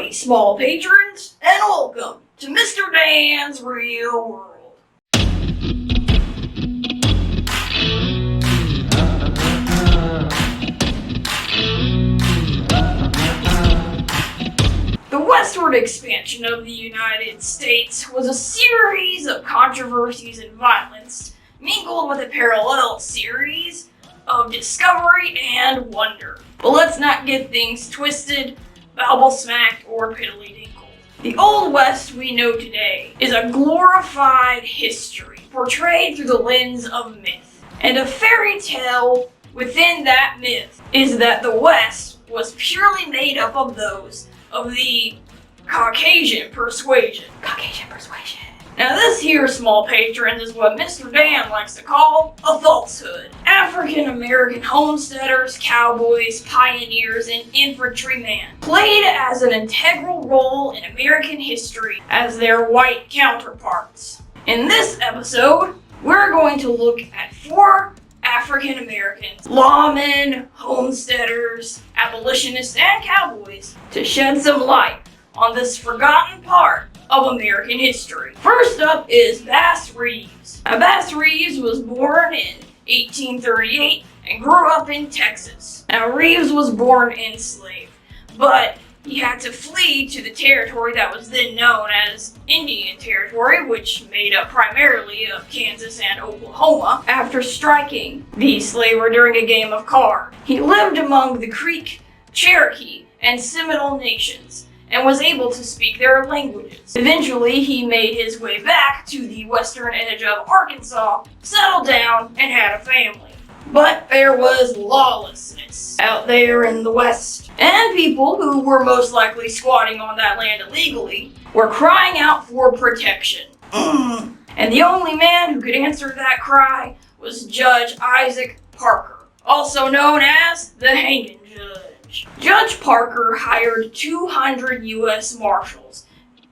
Howdy, small patrons, and welcome to Mr. Dan's Real World. The westward expansion of the United States was a series of controversies and violence, mingled with a parallel series of discovery and wonder. But let's not get things twisted, babble-smacked, or piddly-dinkled. The Old West we know today is a glorified history portrayed through the lens of myth. And a fairy tale within that myth is that the West was purely made up of those of the Caucasian persuasion. Now this here, small patrons, is what Mr. Dan likes to call a falsehood. African American homesteaders, cowboys, pioneers, and infantrymen played as an integral role in American history as their white counterparts. In this episode, we're going to look at 4 African Americans, lawmen, homesteaders, abolitionists, and cowboys to shed some light on this forgotten part of American history. First up is Bass Reeves. Now, Bass Reeves was born in 1838 and grew up in Texas. Now, Reeves was born enslaved, but he had to flee to the territory that was then known as Indian Territory, which made up primarily of Kansas and Oklahoma, after striking the slaver during a game of cards. He lived among the Creek, Cherokee, and Seminole nations, and was able to speak their languages. Eventually, he made his way back to the western edge of Arkansas, settled down, and had a family. But there was lawlessness out there in the West, and people who were most likely squatting on that land illegally were crying out for protection. And the only man who could answer that cry was Judge Isaac Parker, also known as the Hanging Judge. Judge Parker hired 200 U.S. Marshals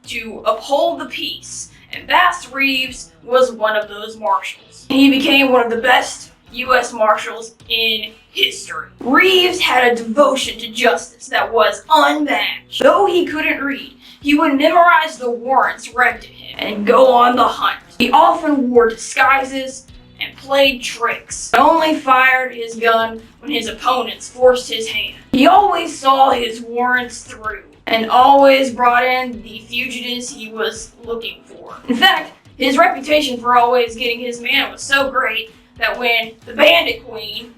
to uphold the peace, and Bass Reeves was one of those marshals. He became one of the best U.S. Marshals in history. Reeves had a devotion to justice that was unmatched. Though he couldn't read, he would memorize the warrants read to him and go on the hunt. He often wore disguises and played tricks. He only fired his gun when his opponents forced his hand. He always saw his warrants through and always brought in the fugitives he was looking for. In fact, his reputation for always getting his man was so great that when the Bandit Queen,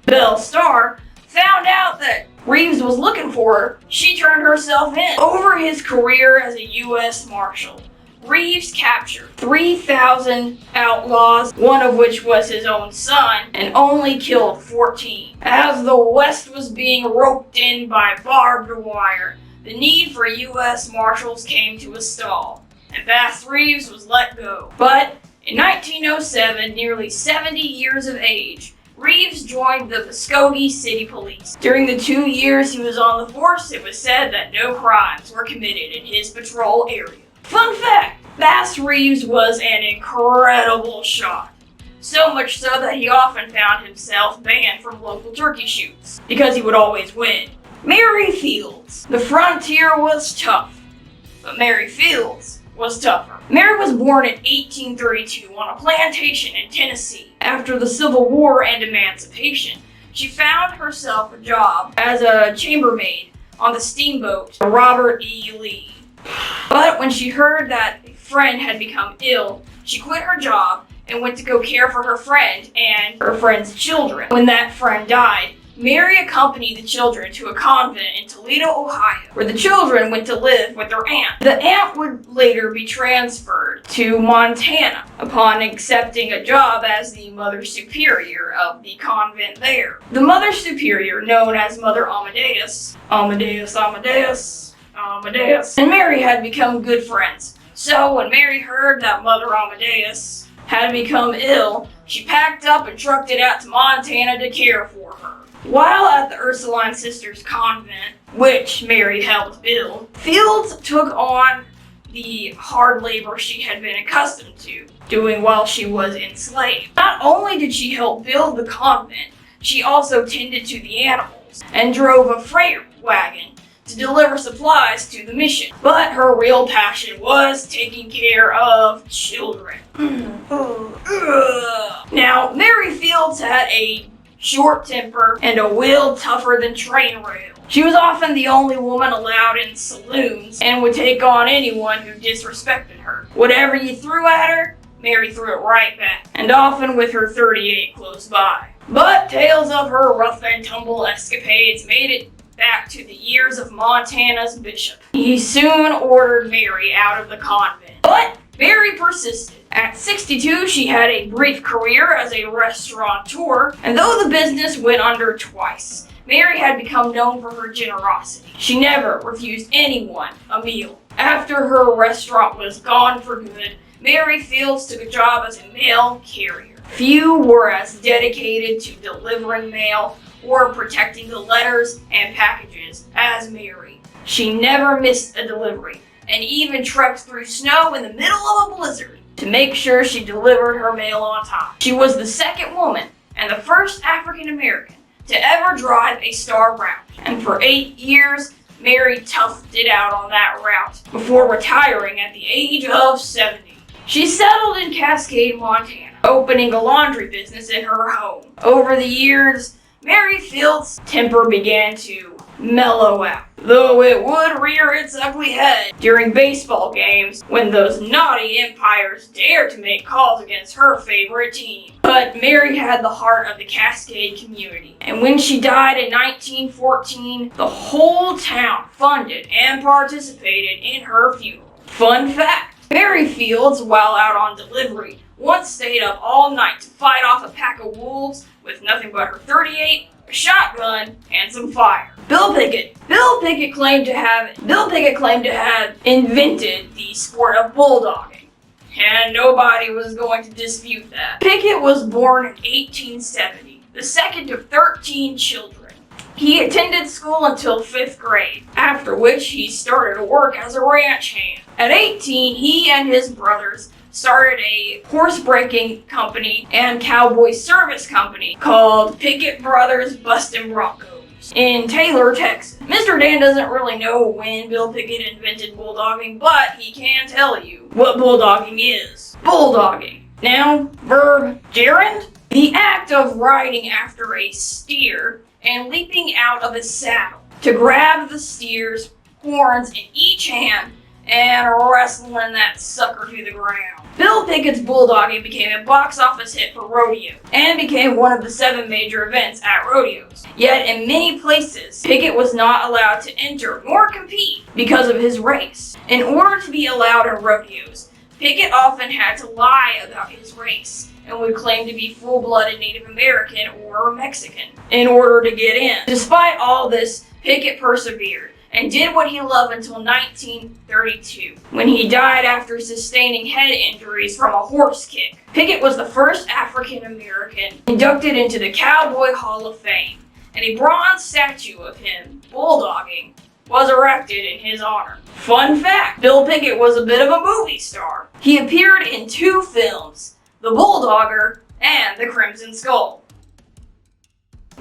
Belle Starr, found out that Reeves was looking for her, she turned herself in. Over his career as a U.S. Marshal, Reeves captured 3,000 outlaws, one of which was his own son, and only killed 14. As the West was being roped in by barbed wire, the need for U.S. Marshals came to a stall, and Bass Reeves was let go. But in 1907, nearly 70 years of age, Reeves joined the Muskogee City Police. During the 2 years he was on the force, it was said that no crimes were committed in his patrol area. Fun fact, Bass Reeves was an incredible shot. So much so that he often found himself banned from local turkey shoots, because he would always win. Mary Fields. The frontier was tough, but Mary Fields was tougher. Mary was born in 1832 on a plantation in Tennessee. After the Civil War and emancipation, she found herself a job as a chambermaid on the steamboat Robert E. Lee. But when she heard that a friend had become ill, she quit her job and went to go care for her friend and her friend's children. When that friend died, Mary accompanied the children to a convent in Toledo, Ohio, where the children went to live with their aunt. The aunt would later be transferred to Montana upon accepting a job as the Mother Superior of the convent there. The Mother Superior, known as Mother Amadeus, and Mary had become good friends. So when Mary heard that Mother Amadeus had become ill, she packed up and trucked it out to Montana to care for her. While at the Ursuline Sisters Convent, which Mary helped build, Fields took on the hard labor she had been accustomed to doing while she was enslaved. Not only did she help build the convent, she also tended to the animals and drove a freight wagon to deliver supplies to the mission. But her real passion was taking care of children. Now, Mary Fields had a short temper and a will tougher than train rail. She was often the only woman allowed in saloons and would take on anyone who disrespected her. Whatever you threw at her, Mary threw it right back, and often with her 38 close by. But tales of her rough and tumble escapades made it back to the ears of Montana's bishop. He soon ordered Mary out of the convent. But Mary persisted. At 62, she had a brief career as a restaurateur, and though the business went under twice, Mary had become known for her generosity. She never refused anyone a meal. After her restaurant was gone for good, Mary Fields took a job as a mail carrier. Few were as dedicated to delivering mail or protecting the letters and packages as Mary. She never missed a delivery, and even trekked through snow in the middle of a blizzard to make sure she delivered her mail on time. She was the second woman and the first African American to ever drive a star route, and for 8 years, Mary toughed it out on that route before retiring at the age of 70. She settled in Cascade, Montana, opening a laundry business in her home. Over the years, Mary Fields' temper began to mellow out, though it would rear its ugly head during baseball games when those naughty umpires dared to make calls against her favorite team. But Mary had the heart of the Cascade community, and when she died in 1914, the whole town funded and participated in her funeral. Fun fact, Mary Fields, while out on delivery, once stayed up all night to fight off a pack of wolves with nothing but her .38, a shotgun, and some fire. Bill Pickett claimed to have invented the sport of bulldogging, and nobody was going to dispute that. Pickett was born in 1870, the second of 13 children. He attended school until 5th grade, after which he started to work as a ranch hand. At 18, he and his brothers started a horse breaking company and cowboy service company called Pickett Brothers Bustin' Broncos in Taylor, Texas. Mr. Dan doesn't really know when Bill Pickett invented bulldogging, but he can tell you what bulldogging is. Bulldogging. Noun, verb, gerund, the act of riding after a steer and leaping out of a saddle to grab the steer's horns in each hand and wrestling that sucker to the ground. Bill Pickett's bulldogging became a box office hit for rodeo and became one of the 7 major events at rodeos. Yet in many places, Pickett was not allowed to enter nor compete because of his race. In order to be allowed in rodeos, Pickett often had to lie about his race and would claim to be full-blooded Native American or Mexican in order to get in. Despite all this, Pickett persevered and did what he loved until 1932, when he died after sustaining head injuries from a horse kick. Pickett was the first African American inducted into the Cowboy Hall of Fame, and a bronze statue of him bulldogging was erected in his honor. Fun fact, Bill Pickett was a bit of a movie star. He appeared in 2 films, The Bulldogger and The Crimson Skull.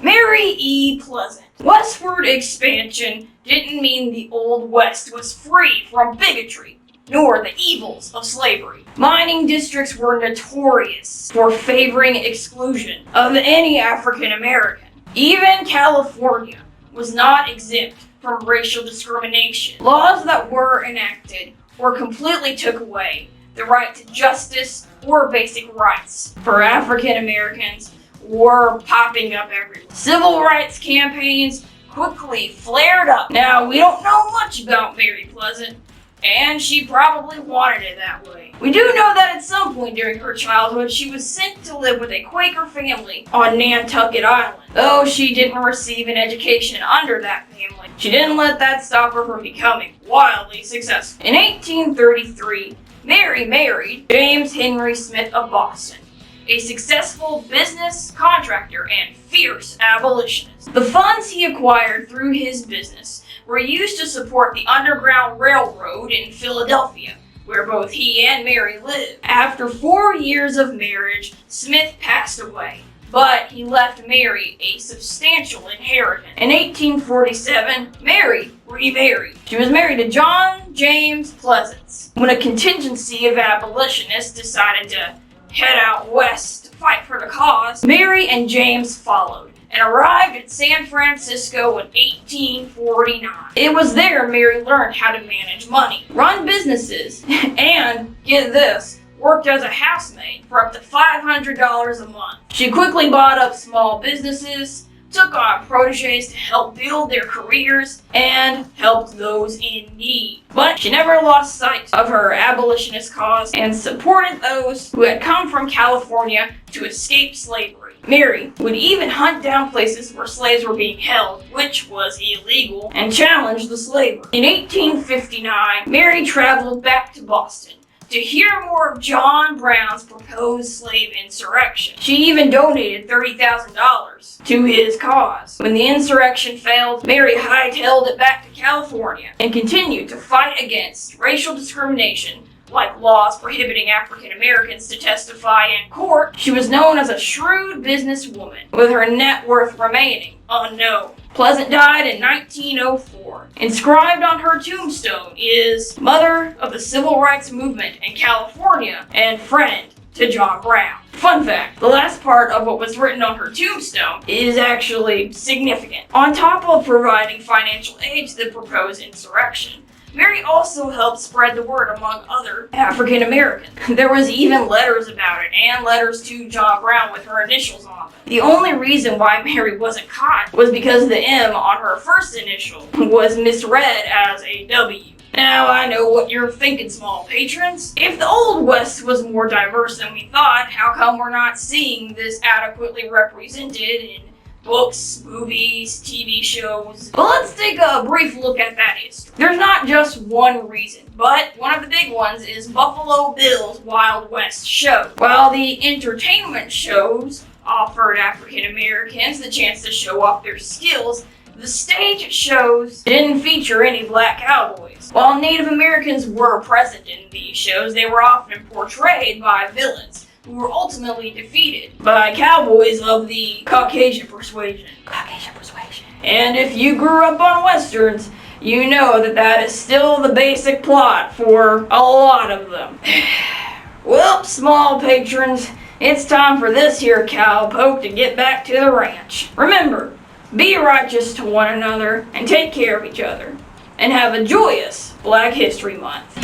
Mary E. Pleasant. Westward expansion didn't mean the Old West was free from bigotry, nor the evils of slavery. Mining districts were notorious for favoring exclusion of any African American. Even California was not exempt from racial discrimination. Laws that were enacted or completely took away the right to justice or basic rights for African Americans were popping up everywhere. Civil rights campaigns quickly flared up. Now, we don't know much about Mary Pleasant, and she probably wanted it that way. We do know that at some point during her childhood, she was sent to live with a Quaker family on Nantucket Island. Though she didn't receive an education under that family, she didn't let that stop her from becoming wildly successful. In 1833, Mary married James Henry Smith of Boston, a successful business contractor and fierce abolitionist. The funds he acquired through his business were used to support the Underground Railroad in Philadelphia, where both he and Mary lived. After 4 years of marriage, Smith passed away, but he left Mary a substantial inheritance. In 1847, Mary remarried. She was married to John James Pleasants. When a contingency of abolitionists decided to head out west to fight for the cause, Mary and James followed and arrived at San Francisco in 1849. It was there Mary learned how to manage money, run businesses, and, get this, worked as a housemaid for up to $500 a month. She quickly bought up small businesses, took on proteges to help build their careers, and helped those in need. But she never lost sight of her abolitionist cause and supported those who had come from California to escape slavery. Mary would even hunt down places where slaves were being held, which was illegal, and challenge the slavery. In 1859, Mary traveled back to Boston to hear more of John Brown's proposed slave insurrection. She even donated $30,000 to his cause. When the insurrection failed, Mary hightailed it back to California and continued to fight against racial discrimination, like laws prohibiting African Americans to testify in court. She was known as a shrewd businesswoman, with her net worth remaining unknown. Pleasant died in 1904. Inscribed on her tombstone is Mother of the Civil Rights Movement in California and friend to John Brown. Fun fact, the last part of what was written on her tombstone is actually significant. On top of providing financial aid to the proposed insurrection, Mary also helped spread the word among other African Americans. There was even letters about it, and letters to John Brown with her initials on them. The only reason why Mary wasn't caught was because the M on her first initial was misread as a W. Now, I know what you're thinking, small patrons. If the Old West was more diverse than we thought, how come we're not seeing this adequately represented in books, movies, TV shows? But let's take a brief look at that history. There's not just one reason, but one of the big ones is Buffalo Bill's Wild West show. While the entertainment shows offered African Americans the chance to show off their skills, the stage shows didn't feature any black cowboys. While Native Americans were present in these shows, they were often portrayed by villains who were ultimately defeated by cowboys of the Caucasian persuasion. And if you grew up on westerns, you know that is still the basic plot for a lot of them. Well, small patrons, it's time for this here cowpoke to get back to the ranch. Remember, be righteous to one another and take care of each other. And have a joyous Black History Month.